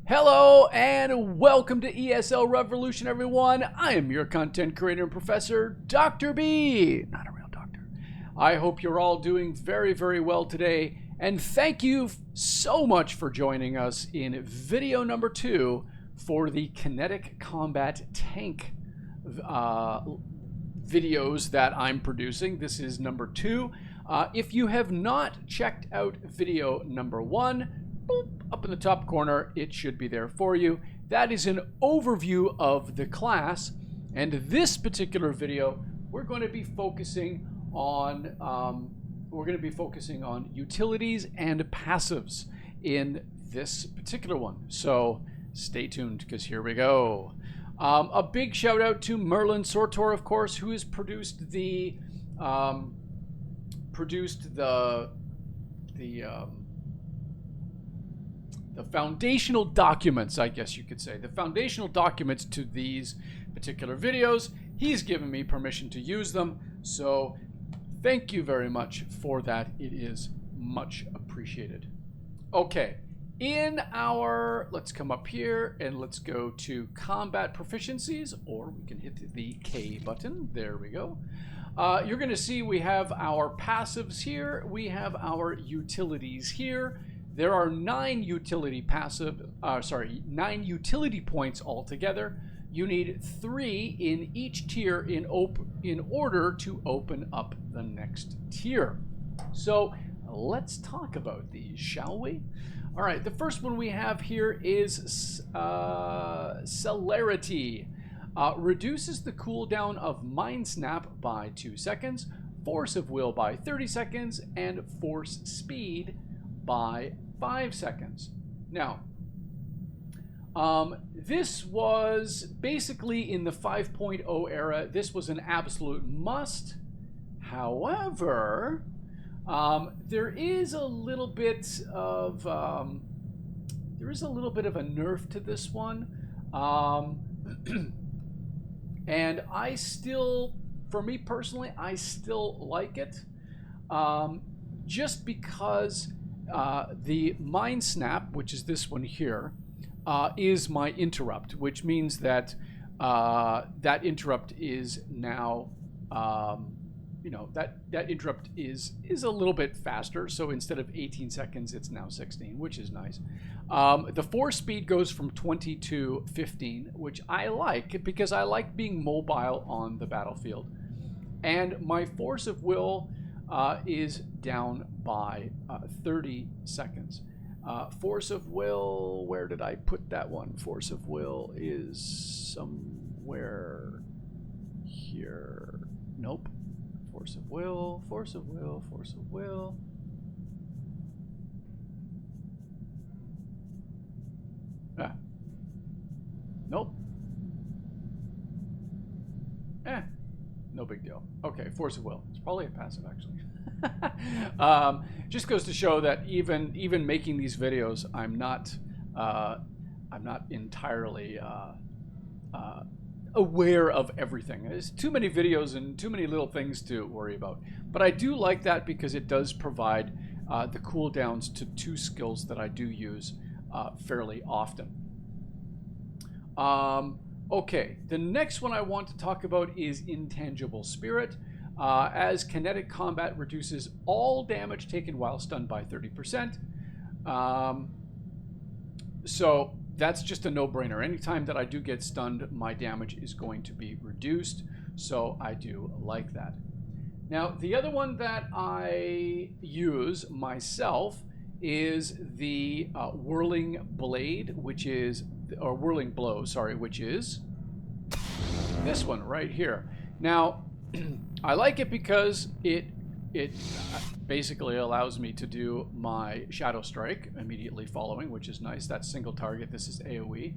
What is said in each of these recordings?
Hello and welcome to ESL Revolution, everyone. I am your content creator and professor, Dr. B. Not a real doctor. I hope you're all doing very, very well today. And thank you so much for joining us in video number 2 for the Kinetic Combat Tank videos that I'm producing. This is number 2. If you have not checked out video number 1, boop, up in the top corner, it should be there for you. That is an overview of the class, and this particular video, we're going to be focusing on utilities and passives in this particular one. So stay tuned, because here we go. A big shout out to Merlin Sortor, of course, who has produced the foundational documents, I guess you could say. The foundational documents to these particular videos. He's given me permission to use them, so thank you very much for that. It is much appreciated. Okay, let's come up here and let's go to combat proficiencies, or we can hit the K button. There we go. You're going to see we have our passives here. We have our utilities here. There are 9 utility points altogether. You need 3 in each tier in order to open up the next tier. So let's talk about these, shall we? All right, the first one we have here is Celerity. Reduces the cooldown of Mind Snap by 2 seconds, Force of Will by 30 seconds, and Force Speed by 5 seconds. Now, this was basically in the 5.0 era. This was an absolute must. However, there is a little bit of a nerf to this one, and for me personally, I still like it, just because the Mind Snap, which is this one here, is my interrupt, which means that that interrupt is now, that interrupt is a little bit faster. So instead of 18 seconds, it's now 16, which is nice. The force speed goes from 20 to 15, which I like because I like being mobile on the battlefield. And my force of will is down by 30 seconds. Force of will, where did I put that one? Force of will is somewhere here. Nope. Force of will, force of will, force of will. Nope. No big deal. Okay, force of will. It's probably a passive, actually. Just goes to show that even making these videos, I'm not entirely aware of everything. There's too many videos and too many little things to worry about. But I do like that because it does provide the cooldowns to 2 skills that I do use fairly often. Okay, the next one I want to talk about is Intangible Spirit. As kinetic combat reduces all damage taken while stunned by 30%. So that's just a no-brainer. Anytime that I do get stunned, my damage is going to be reduced. So I do like that. Now, the other one that I use myself is the Whirling Blade, or Whirling Blow, sorry, which is this one right here. Now, I like it because it basically allows me to do my Shadow Strike immediately following, which is nice. That's single target. This is AoE.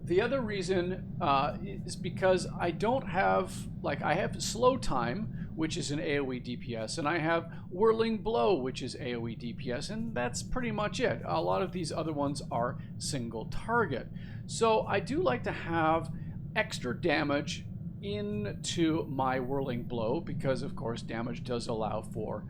The other reason is because I don't have, I have Slow Time, which is an AoE DPS, and I have Whirling Blow, which is AoE DPS, and that's pretty much it. A lot of these other ones are single target. So I do like to have extra damage into my Whirling Blow because, of course, damage does allow for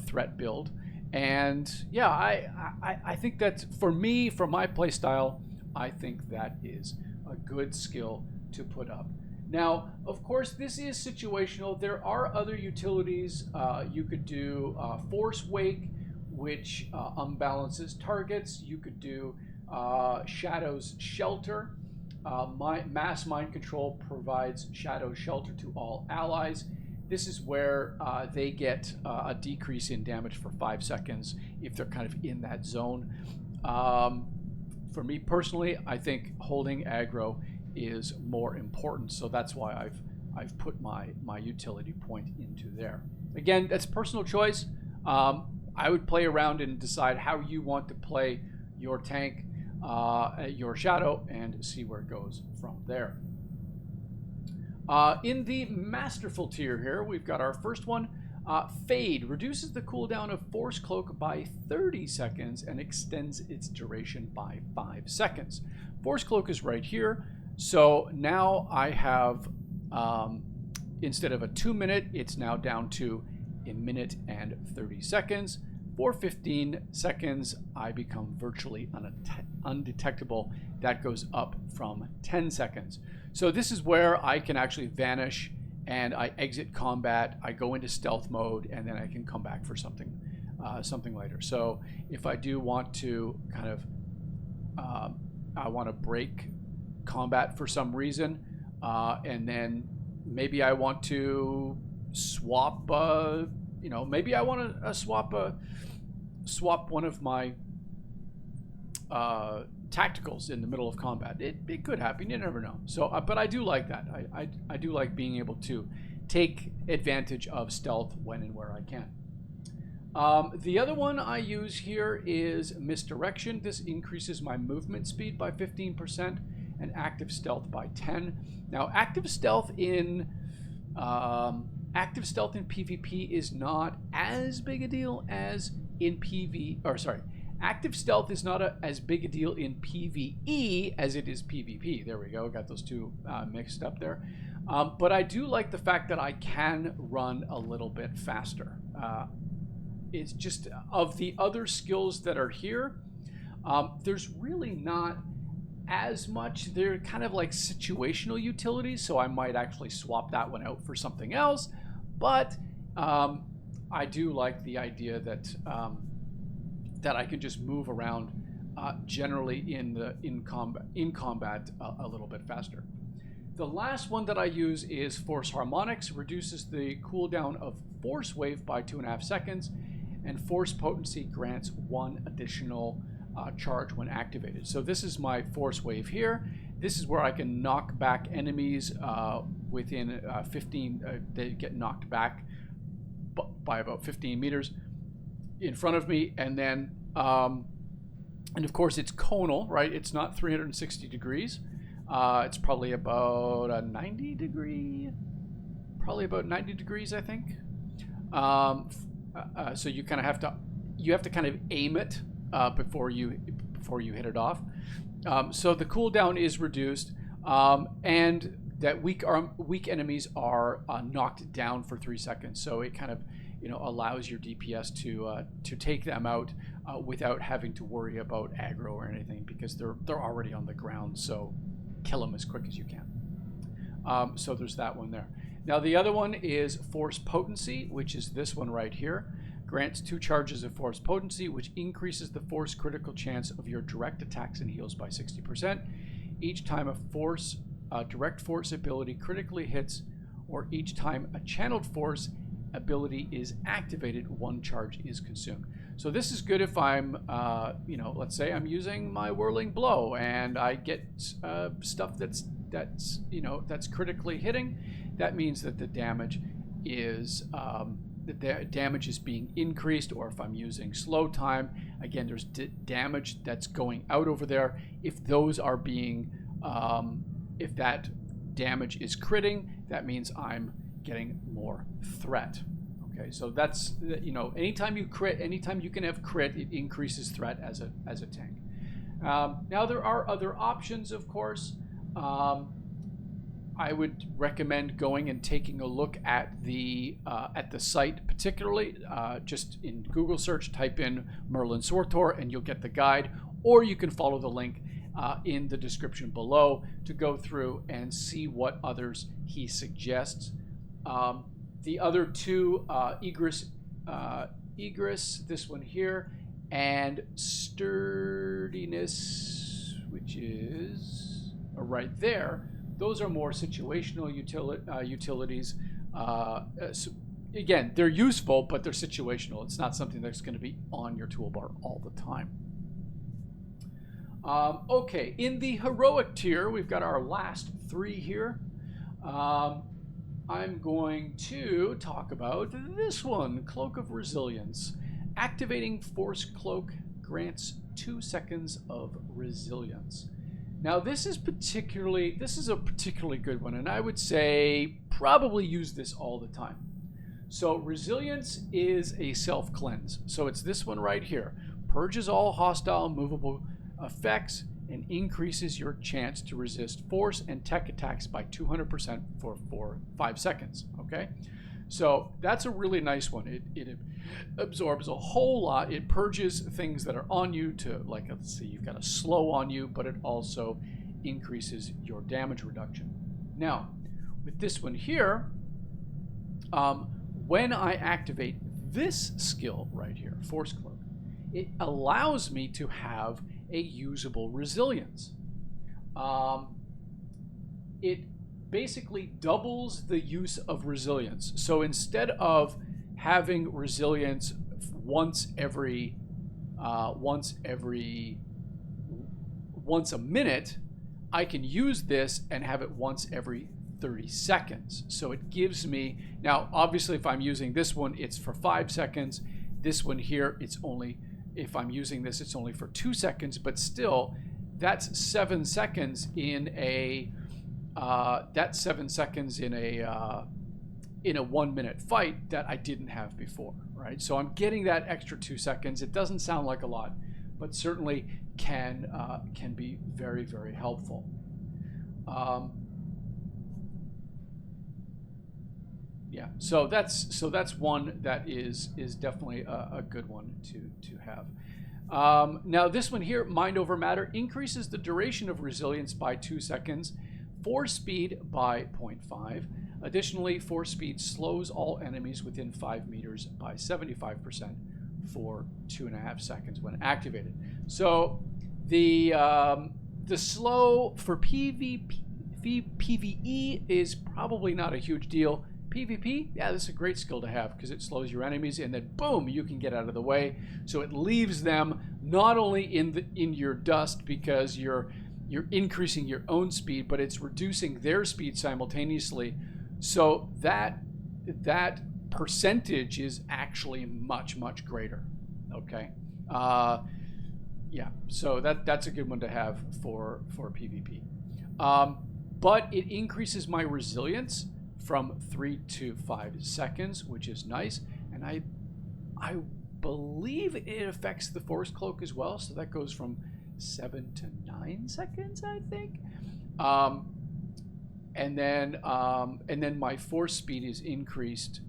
threat build. And yeah, I think that for me, for my play style, I think that is a good skill to put up. Now, of course, this is situational. There are other utilities. You could do Force Wake, which unbalances targets. You could do Shadow's Shelter. Mass Mind Control provides Shadow's Shelter to all allies. This is where they get a decrease in damage for 5 seconds if they're kind of in that zone. For me personally, I think holding aggro is more important, so that's why I've put my utility point into there. Again, that's personal choice. I would play around and decide how you want to play your tank, your shadow, and see where it goes from there. In the Masterful tier here, we've got our first one. Fade reduces the cooldown of Force Cloak by 30 seconds and extends its duration by 5 seconds. Force Cloak is right here. So now I have, instead of a 2-minute, it's now down to a minute and 30 seconds. For 15 seconds, I become virtually undetectable. That goes up from 10 seconds. So this is where I can actually vanish and I exit combat. I go into stealth mode and then I can come back for something later. So if I do want to kind of, I want to break combat for some reason, and then maybe I want to swap, maybe I want to swap one of my tacticals in the middle of combat. It could happen, you never know. So, but I do like that. I do like being able to take advantage of stealth when and where I can. The other one I use here is Misdirection. This increases my movement speed by 15% and active stealth by 10. Now, active stealth in PvP is not as big a deal as in active stealth is not as big a deal in PvE as it is PvP. There we go, got those two mixed up there. But I do like the fact that I can run a little bit faster. It's just, of the other skills that are here, there's really not as much. They're kind of like situational utilities, so I might actually swap that one out for something else. But I do like the idea that that I can just move around generally in combat a little bit faster. The last one that I use is Force Harmonics. Reduces the cooldown of Force Wave by 2.5 seconds, and Force Potency grants 1 additional charge when activated. So this is my Force Wave here. This is where I can knock back enemies within 15. They get knocked back by about 15 meters in front of me, and then and of course it's conal, right? It's not 360 degrees. It's probably about a 90 degree, I think. So you kind of have to kind of aim it before you hit it off. So the cooldown is reduced, and that weak enemies are knocked down for 3 seconds. So it kind of allows your DPS to take them out without having to worry about aggro or anything, because they're already on the ground. So kill them as quick as you can. So there's that one there. Now the other one is Force Potency, which is this one right here. Grants 2 charges of Force Potency, which increases the force critical chance of your direct attacks and heals by 60%. Each time a direct force ability critically hits, or each time a channeled force ability is activated, 1 charge is consumed. So this is good if I'm, let's say I'm using my Whirling Blow and I get stuff that's critically hitting. That means that the damage is being increased. Or if I'm using slow time, again, there's damage that's going out over there. If those are being, if that damage is critting, that means I'm getting more threat. Okay, so that's, anytime you crit, anytime you can have crit, it increases threat as a tank. Now there are other options, of course. I would recommend going and taking a look at the site, particularly just in Google search, type in Merlin Sortor, and you'll get the guide. Or you can follow the link in the description below to go through and see what others he suggests. The other two, Egress, this one here, and Sturdiness, which is right there. Those are more situational utilities. So again, they're useful, but they're situational. It's not something that's going to be on your toolbar all the time. Okay, in the heroic tier, we've got our last three here. I'm going to talk about this one, Cloak of Resilience. Activating Force Cloak grants 2 seconds of resilience. Now this is a particularly good one, and I would say probably use this all the time. So resilience is a self-cleanse. So it's this one right here. Purges all hostile movable effects and increases your chance to resist force and tech attacks by 200% for 5 seconds. Okay, so that's a really nice one. It absorbs a whole lot. It purges things that are on you to, like, let's see, you've got a slow on you, but it also increases your damage reduction. Now, with this one here, when I activate this skill right here, Force Cloak, it allows me to have a usable resilience. It basically doubles the use of resilience. So instead of having resilience once a minute, I can use this and have it once every 30 seconds. So it gives me, now obviously if I'm using this one, it's for 5 seconds. This one here, it's only, if I'm using this, it's only for 2 seconds, but still that's 7 seconds in a 1 minute fight that I didn't have before, right? So I'm getting that extra 2 seconds. It doesn't sound like a lot, but certainly can be very, very helpful. Yeah, so that's one that is definitely a good one to have. Now this one here, Mind Over Matter, increases the duration of resilience by 2 seconds, force speed by 0.5. Additionally, force speed slows all enemies within 5 meters by 75% for 2.5 seconds when activated. So the slow for PvE is probably not a huge deal. PvP, yeah, this is a great skill to have because it slows your enemies, and then boom, you can get out of the way. So it leaves them not only in your dust because you're increasing your own speed, but it's reducing their speed simultaneously. So that percentage is actually much, much greater. Okay, yeah. So that's a good one to have for PvP. But it increases my resilience from 3 to 5 seconds, which is nice, and I believe it affects the Force Cloak as well. So that goes from 7 to 9 seconds, I think. And then my force speed is increased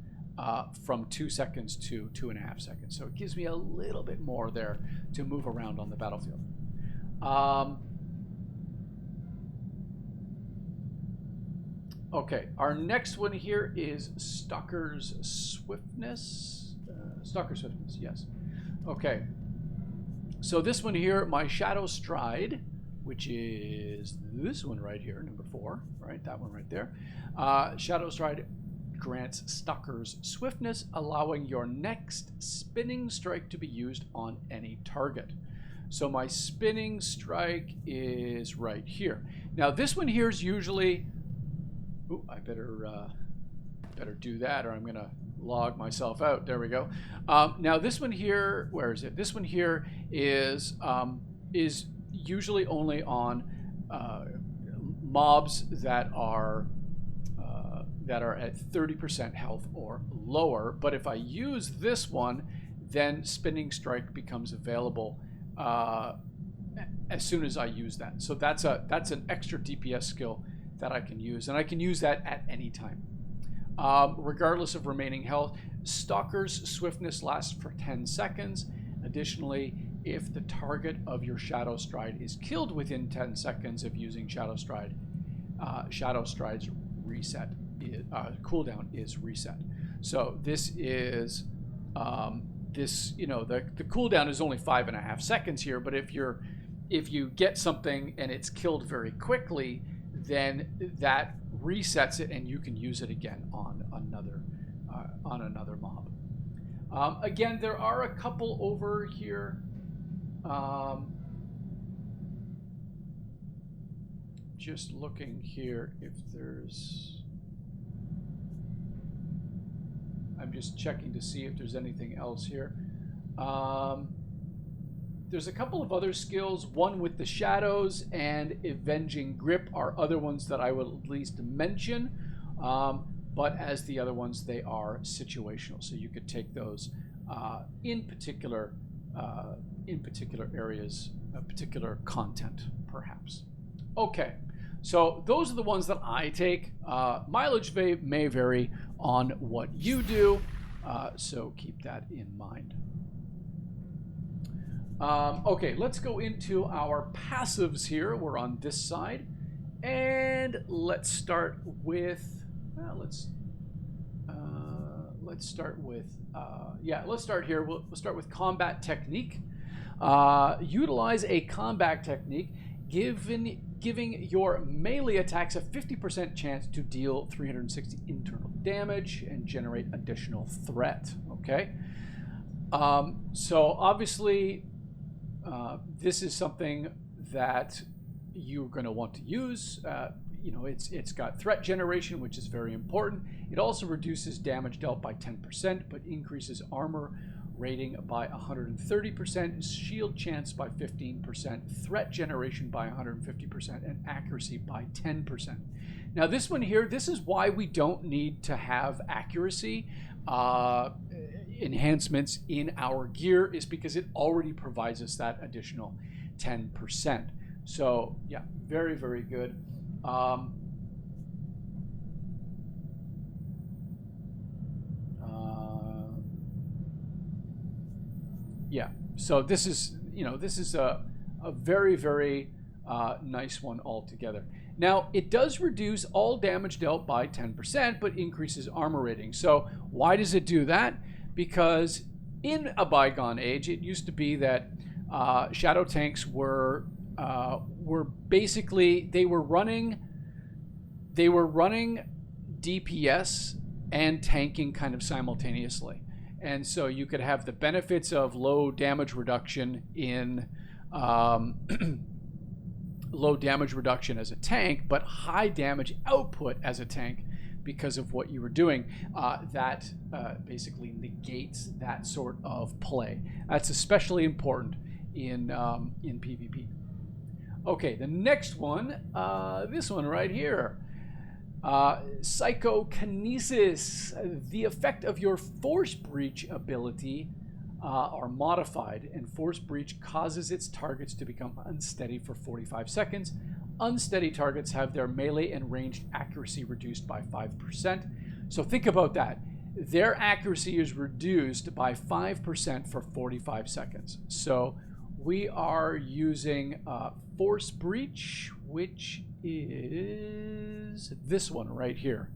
from 2 seconds to 2.5 seconds. So it gives me a little bit more there to move around on the battlefield. Okay, our next one here is Stalker's Swiftness. Stalker's Swiftness, yes. Okay, so this one here, my Shadow Stride, which is this one right here, number 4, right? That one right there. Shadow Stride grants Stalker's Swiftness, allowing your next spinning strike to be used on any target. So my spinning strike is right here. Now this one here is usually, ooh, I better do that, or I'm gonna log myself out. There we go. Now this one here, where is it? This one here is usually only on mobs that are at 30% health or lower. But if I use this one, then Spinning Strike becomes available as soon as I use that. So that's an extra DPS skill that I can use, and I can use that at any time. Regardless of remaining health, Stalker's swiftness lasts for 10 seconds. Additionally, if the target of your Shadow Stride is killed within 10 seconds of using Shadow Stride, Shadow Stride's reset cooldown is reset. So this is the cooldown is only 5.5 seconds here, but if you get something and it's killed very quickly, then that resets it and you can use it again on another mob. Again, there are a couple over here. Just looking here if there's... I'm just checking to see if there's anything else here. There's a couple of other skills. One with the shadows and Avenging Grip are other ones that I will at least mention. But as the other ones, they are situational. So you could take those in particular areas, particular content, perhaps. Okay, so those are the ones that I take. Mileage may vary on what you do, so keep that in mind. Okay, let's go into our passives here. We're on this side, and let's start with. Let's start here. We'll start with combat technique. Utilize a combat technique, giving your melee attacks a 50% chance to deal 360 internal damage and generate additional threat. Okay. So obviously, this is something that you're going to want to use. It's got threat generation, which is very important. It also reduces damage dealt by 10%, but increases armor rating by 130%, shield chance by 15%, threat generation by 150%, and accuracy by 10%. Now this one here, this is why we don't need to have accuracy enhancements in our gear, is because it already provides us that additional 10%. So yeah, very, very good. Yeah, so this is a very, very nice one altogether. Now, it does reduce all damage dealt by 10%, but increases armor rating. So why does it do that? Because in a bygone age, it used to be that shadow tanks were basically they were running DPS and tanking kind of simultaneously. And so you could have the benefits of low damage reduction in low damage reduction as a tank, but high damage output as a tank because of what you were doing. That basically negates that sort of play. That's especially important in PvP. Okay, the next one, this one right here. Psychokinesis. The effect of your Force Breach ability are modified, and Force Breach causes its targets to become unsteady for 45 seconds. Unsteady targets have their melee and ranged accuracy reduced by 5%. So think about that. Their accuracy is reduced by 5% for 45 seconds. So we are using Force Breach, which is this one right here.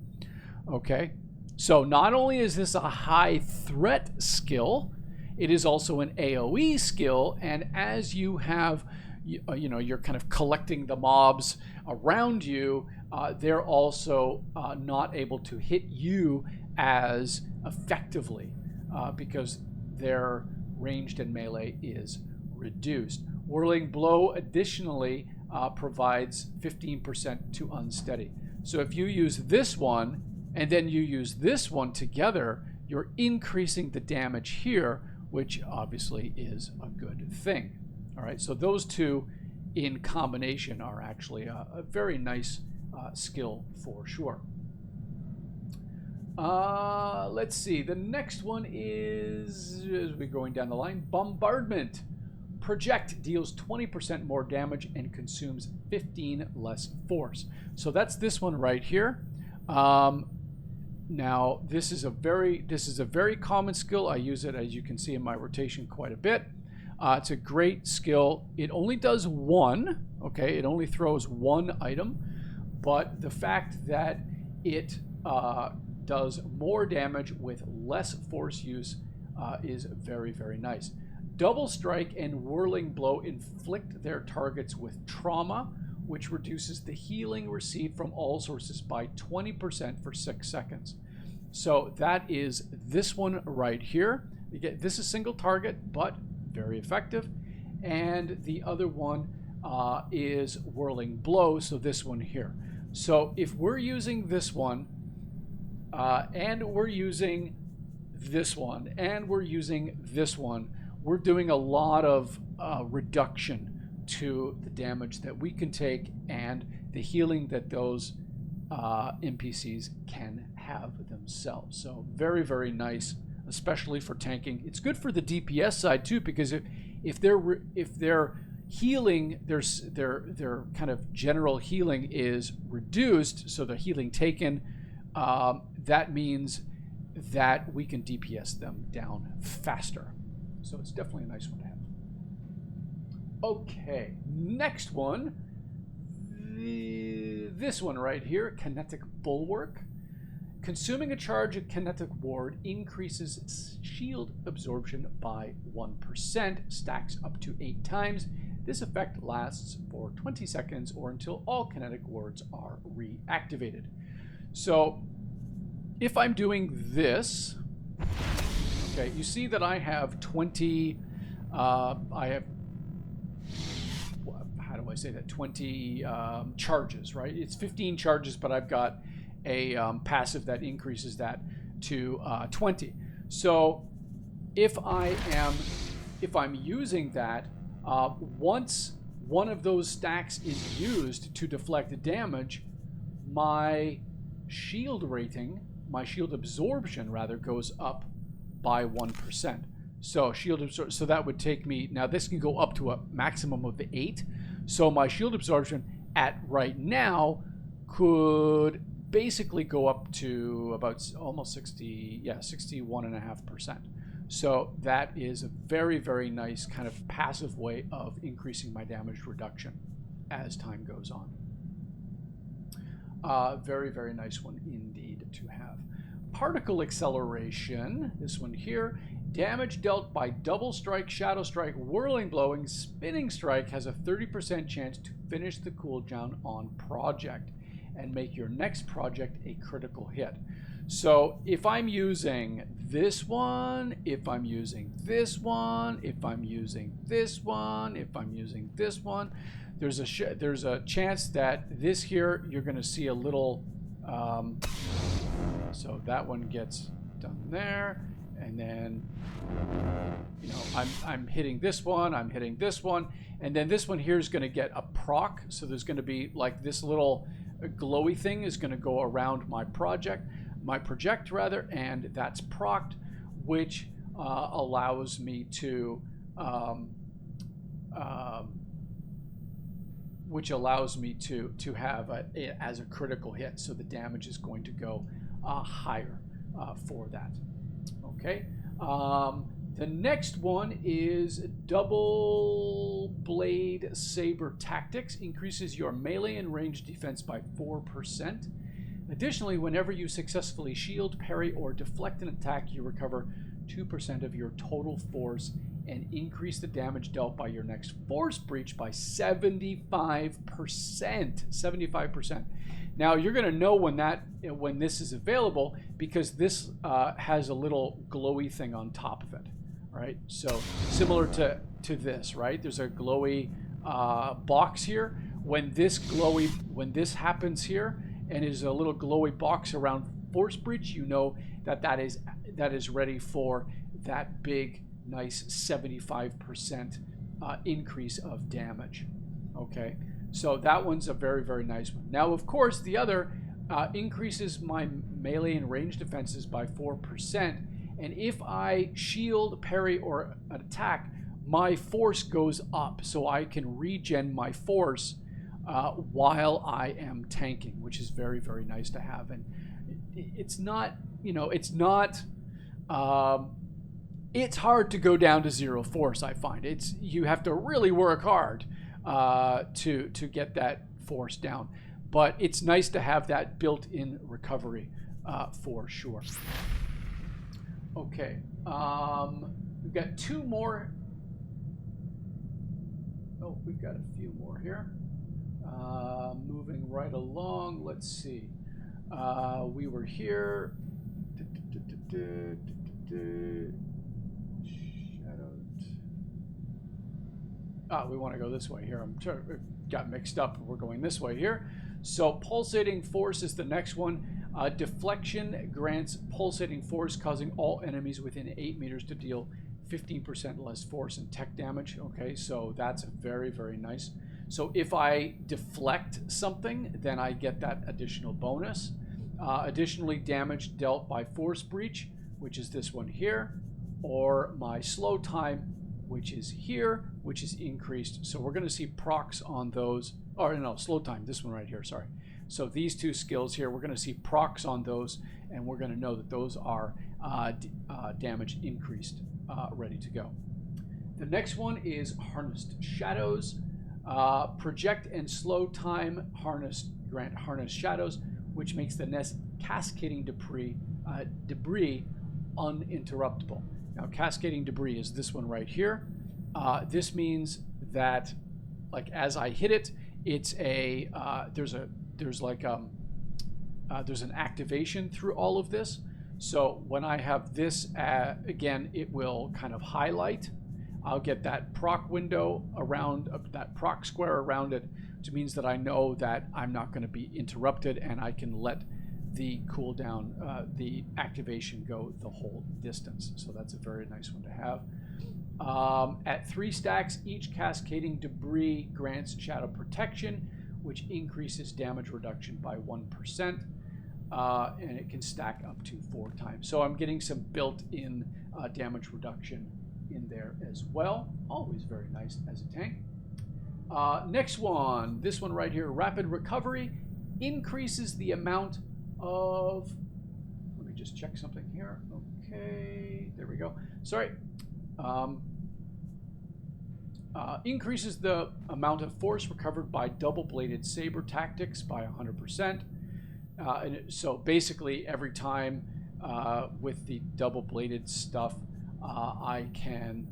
Okay, so not only is this a high threat skill, it is also an AoE skill, and as you have, you're kind of collecting the mobs around you, they're also not able to hit you as effectively because their ranged and melee is reduced. Whirling Blow additionally provides 15% to unsteady. So if you use this one and then you use this one together, you're increasing the damage here, which obviously is a good thing. All right, so those two in combination are actually a very nice skill for sure. Let's see, the next one is, as we're going down the line, Bombardment. Project deals 20% more damage and consumes 15 less force. So that's this one right here. Now this is a very common skill. I use it, as you can see, in my rotation quite a bit. It's a great skill. It only does one. Okay, it only throws one item, but the fact that it does more damage with less force use is very, very nice. Double Strike and Whirling Blow inflict their targets with trauma, which reduces the healing received from all sources by 20% for 6 seconds. So that is this one right here. You get this is single target, but very effective. And the other one is Whirling Blow, so this one here. So if we're using this one, and we're using this one, and we're using this one, we're doing a lot of reduction to the damage that we can take and the healing that those NPCs can have themselves. So very, very nice, especially for tanking. It's good for the DPS side too, because if they're healing, their kind of general healing is reduced, so the healing taken, that means that we can DPS them down faster. So it's definitely a nice one to have. Okay, next one. This one right here, Kinetic Bulwark. Consuming a charge of Kinetic Ward increases shield absorption by 1%, stacks up to 8 times. This effect lasts for 20 seconds or until all kinetic wards are reactivated. So if I'm doing this, okay, you see that I have 20, I have, how do I say that, 20 charges, right? It's 15 charges, but I've got a passive that increases that to 20. So if I'm using that, once one of those stacks is used to deflect damage, my shield rating, my shield absorption rather, goes up by 1%. So so that would take me, now this can go up to a maximum of 8. So my shield absorption at right now could basically go up to about almost 61.5%. So that is a very, very nice kind of passive way of increasing my damage reduction as time goes on. Very, very nice one indeed to have. Particle Acceleration, this one here. Damage dealt by Double Strike, Shadow Strike, Whirling Blow, and Spinning Strike has a 30% chance to finish the cooldown on project and make your next project a critical hit. So if I'm using this one, if I'm using this one, if I'm using this one, if I'm using this one, there's a chance that this here, you're going to see a little, so that one gets done there, and then, you know, I'm hitting this one, I'm hitting this one, and then this one here is going to get a proc, so there's going to be like this little glowy thing is going to go around my project rather, and that's procced, which allows me to have it as a critical hit, so the damage is going to go higher for that. Okay. The next one is Double Blade Saber Tactics. Increases your melee and range defense by 4%. Additionally, whenever you successfully shield, parry, or deflect an attack, you recover 2% of your total force and increase the damage dealt by your next force breach by 75%. 75%. Now, you're going to know when this is available, because this has a little glowy thing on top of it, right? So similar to this, right? There's a glowy box here. When this happens here, and is a little glowy box around force breach, you know that is ready for that big, nice 75% increase of damage. Okay, so that one's a very, very nice one. Now, of course, the other increases my melee and range defenses by 4%, and if I shield, parry, or attack, my force goes up, so I can regen my force while I am tanking, which is very, very nice to have. And it's not, you know, it's not, it's hard to go down to 0 force, I find. You have to really work hard to get that force down. But it's nice to have that built-in recovery for sure. Okay, we've got 2 more. Oh, we've got a few more here. Moving right along, let's see. We were here. Shadowed. We want to go this way here. Got mixed up. We're going this way here. So Pulsating Force is the next one. Deflection grants Pulsating Force, causing all enemies within 8 meters to deal 15% less force and tech damage. Okay, so that's very, very nice. So if I deflect something, then I get that additional bonus. Additionally, damage dealt by Force Breach, which is this one here, or my slow time, which is here, which is increased. So we're going to see procs on those. Or no, slow time, this one right here, sorry. So these 2 skills here, we're going to see procs on those, and we're going to know that those are damage increased, ready to go. The next one is Harnessed Shadows. Project and slow time grant Harnessed Shadows, which makes the next cascading debris uninterruptible. Now, cascading debris is this one right here. This means that, like, as I hit it, it's there's an activation through all of this. So when I have this, again, it will kind of highlight. I'll get that proc window around, that proc square around it, which means that I know that I'm not going to be interrupted, and I can let the cooldown, the activation go the whole distance. So that's a very nice one to have. At 3 stacks, each cascading debris grants shadow protection, which increases damage reduction by 1%, and it can stack up to 4 times. So I'm getting some built-in damage reduction in there as well. Always very nice as a tank. Next one, this one right here, Rapid Recovery, increases the amount of, let me just check something here. Okay, there we go. Sorry. Increases the amount of force recovered by double-bladed saber tactics by 100%. So basically, every time with the double-bladed stuff, I can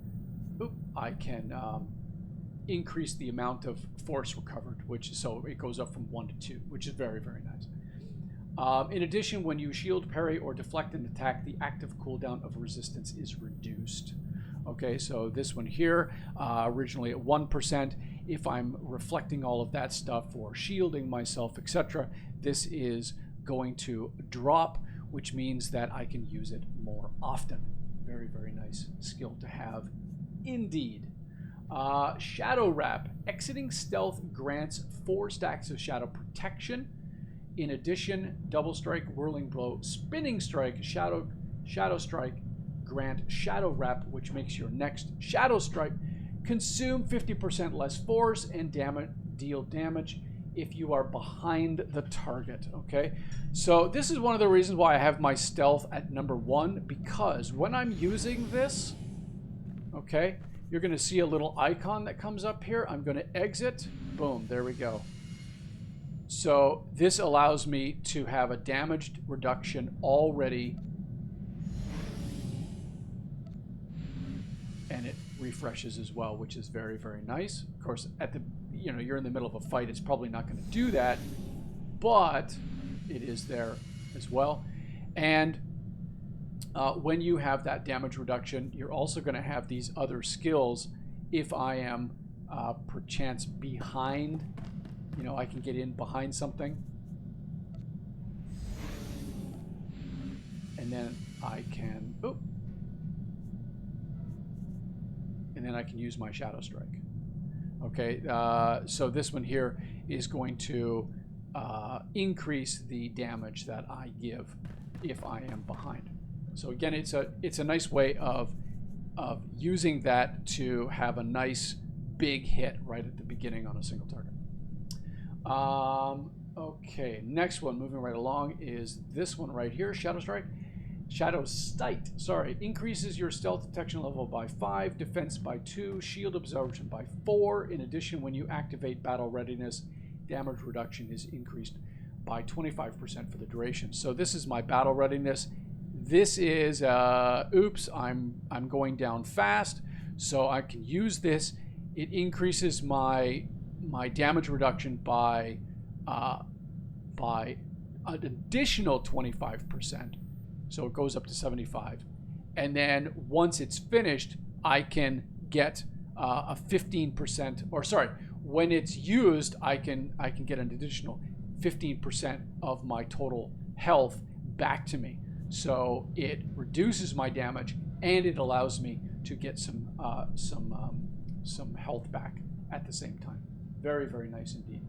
increase the amount of force recovered, so it goes up from 1 to 2, which is very, very nice. In addition, when you shield, parry, or deflect an attack, the active cooldown of resistance is reduced. Okay, so this one here, originally at 1%. If I'm reflecting all of that stuff or shielding myself, etc., this is going to drop, which means that I can use it more often. Very, very nice skill to have indeed. Shadow Wrap. Exiting stealth grants 4 stacks of shadow protection. In addition, Double Strike, Whirling Blow, Spinning Strike, Shadow Strike grant Shadow Wrap, which makes your next Shadow Strike consume 50% less force and deal damage if you are behind the target. Okay, so this is one of the reasons why I have my stealth at number 1, because when I'm using this, okay, you're going to see a little icon that comes up here. I'm going to exit. Boom, there we go. So this allows me to have a damage reduction already, and it refreshes as well, which is very, very nice. Of course, at the, you know, you're in the middle of a fight, it's probably not going to do that, but it is there as well. And when you have that damage reduction, you're also going to have these other skills. If I am perchance behind, you know, I can get in behind something, and then I can, and then I can use my Shadow Strike. Okay, so this one here is going to increase the damage that I give if I am behind. So again, it's a nice way of of using that to have a nice big hit right at the beginning on a single target. Okay, next one, moving right along, is this one right here, Shadow Strike. Shadow Sight, sorry, increases your stealth detection level by 5, defense by 2, shield absorption by 4. In addition, when you activate battle readiness, damage reduction is increased by 25% for the duration. So this is my battle readiness. This is, oops, I'm going down fast, so I can use this. It increases my damage reduction by an additional 25%. So it goes up to 75. And then once it's finished, I can get a 15%, or sorry, when it's used, I can get an additional 15% of my total health back to me. So it reduces my damage and it allows me to get some health back at the same time. Very, very nice indeed.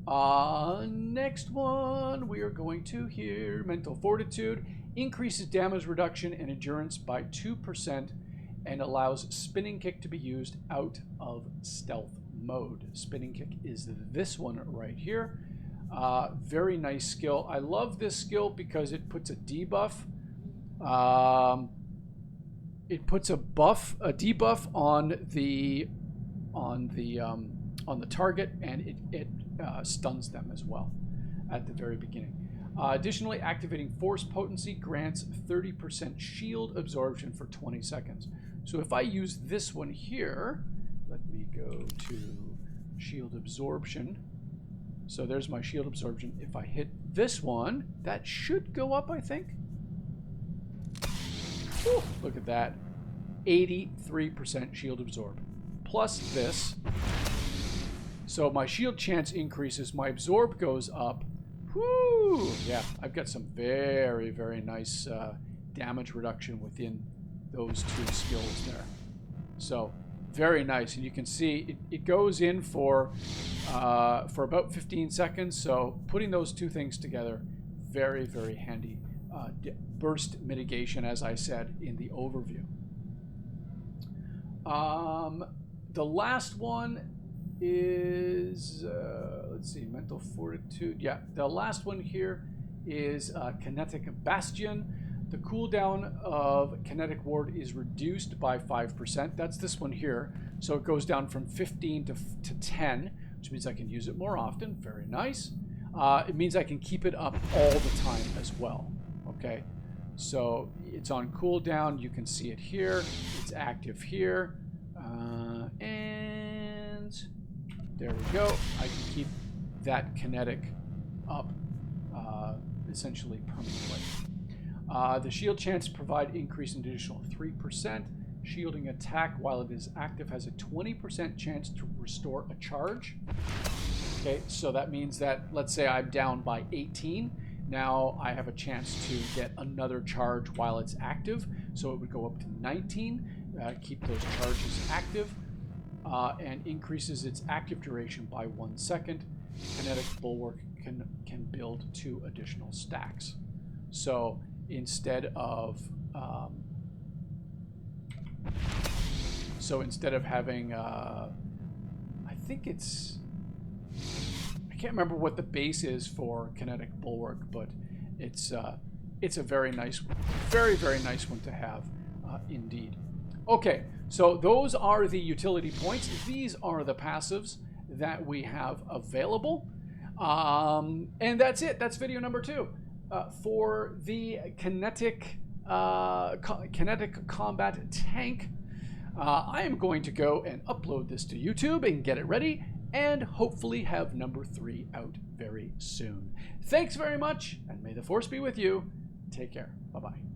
Next one we are going to hear. Mental Fortitude increases damage reduction and endurance by 2% and allows Spinning Kick to be used out of stealth mode. Spinning Kick is this one right here. Very nice skill. I love this skill because it puts a debuff. It puts a debuff on the target, and it stuns them as well at the very beginning. Additionally, activating Force Potency grants 30% shield absorption for 20 seconds. So if I use this one here, let me go to shield absorption. So there's my shield absorption. If I hit this one, that should go up, I think. Whew, look at that. 83% shield absorb. Plus this. So my shield chance increases, my absorb goes up. Whoo! Yeah, I've got some very, very nice damage reduction within those two skills there. So very nice, and you can see it goes in for about 15 seconds. So putting those two things together, very, very handy. Burst mitigation, as I said in the overview. The last one is, let's see, Mental Fortitude. Yeah, the last one here is Kinetic Bastion. The cooldown of Kinetic Ward is reduced by 5%. That's this one here. So it goes down from 15 to 10, which means I can use it more often. Very nice. It means I can keep it up all the time as well. Okay, so it's on cooldown. You can see it here. It's active here. And there we go. I can keep that kinetic up essentially permanently. The shield chance provide increase in additional 3%. Shielding attack while it is active has a 20% chance to restore a charge. Okay, so that means that, let's say I'm down by 18. Now I have a chance to get another charge while it's active. So it would go up to 19. Keep those charges active. And increases its active duration by 1 second. Kinetic Bulwark can build 2 additional stacks. So instead of having I think it's, I can't remember what the base is for Kinetic Bulwark, but it's a very nice, very, very nice one to have indeed. Okay, so those are the utility points. These are the passives that we have available. And that's it. That's video number 2. For the Kinetic Combat Tank, I am going to go and upload this to YouTube and get it ready, and hopefully have number 3 out very soon. Thanks very much, and may the Force be with you. Take care. Bye-bye.